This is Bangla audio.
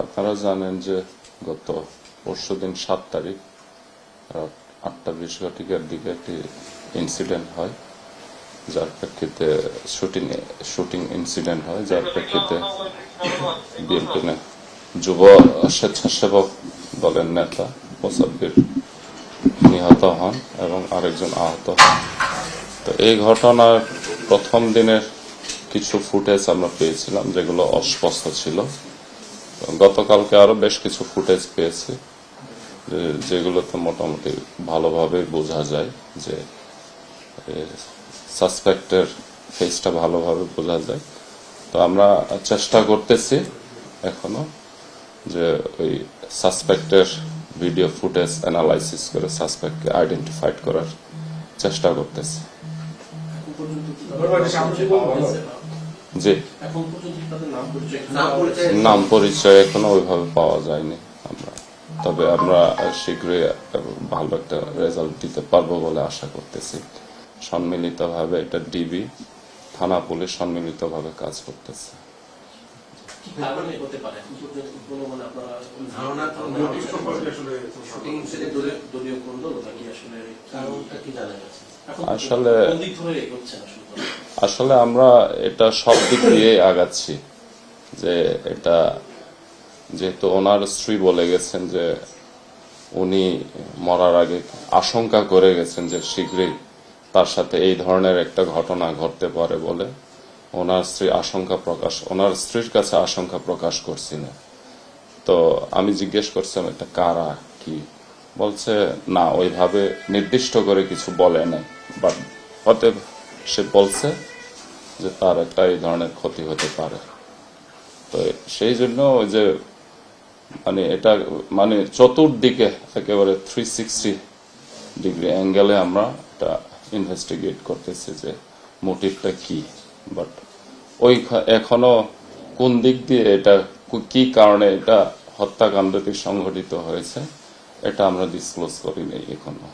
আপনারা জানেন যে গত পরশুদিন 7 তারিখ রাত 8:20 দিকে একটি ইনসিডেন্ট হয়, যার প্রেক্ষিতে শুটিং ইনসিডেন্ট হয়, যার প্রেক্ষিতে বিএনপি যুব স্বেচ্ছাসেবক দলের নেতা মোসাব্বির নিহত হন এবং আরেকজন আহত হন। তো এই ঘটনার প্রথম দিনের কিছু ফুটেজ আমরা পেয়েছিলাম, যেগুলো অস্পষ্ট ছিল। গতকালকে আরো বেশ কিছু ফুটেজ পেয়েছি, যেগুলোতে মোটামুটি ভালোভাবে বোঝা যায় যে সাসপেক্টের ফেসটা ভালোভাবে বোঝা যায়। তো আমরা চেষ্টা করতেছি এখনো যে ওই সাসপেক্টের ভিডিও ফুটেজ অ্যানালাইসিস করে সাসপেক্টকে আইডেন্টিফাইড করার চেষ্টা করতেছি। জি, নাম পরিচয় এখনো ওইভাবে পাওয়া যায়নি আমরা, তবে আমরা শীঘ্রই ভালো একটা রেজাল্ট দিতে পারবো বলে আশা করতেছি। সম্মিলিতভাবে এটা ডিবি, থানা, পুলিশ সম্মিলিতভাবে কাজ করতেছে। আসলে আমরা এটা সব দিক দিয়ে আগাচ্ছি, যে এটা যেহেতু ওনার স্ত্রী বলে গেছেন যে উনি মরার আগে আশঙ্কা করে গেছেন যে শীঘ্রই তার সাথে এই ধরনের একটা ঘটনা ঘটতে পারে বলে ওনার স্ত্রীর কাছে আশঙ্কা প্রকাশ করছিলেন। তো আমি জিজ্ঞেস করছিলাম এটা কারা, কি বলছে, না ওইভাবে নির্দিষ্ট করে কিছু বলে নাই, বাট হতে সে বলছে যে তার একটা এই ধরনের ক্ষতি হতে পারে। তো সেই জন্য ওই যে এটা চতুর্দিকে একেবারে 360 ডিগ্রি অ্যাঙ্গেলে আমরা এটা ইনভেস্টিগেট করতেছি যে মোটিভটা কি। বাট ওই এখনো কোন দিক দিয়ে এটা, কি কারণে এটা হত্যাকাণ্ডটি সংঘটিত হয়েছে, এটা আমরা ডিসক্লোজ করি নাই এখনো।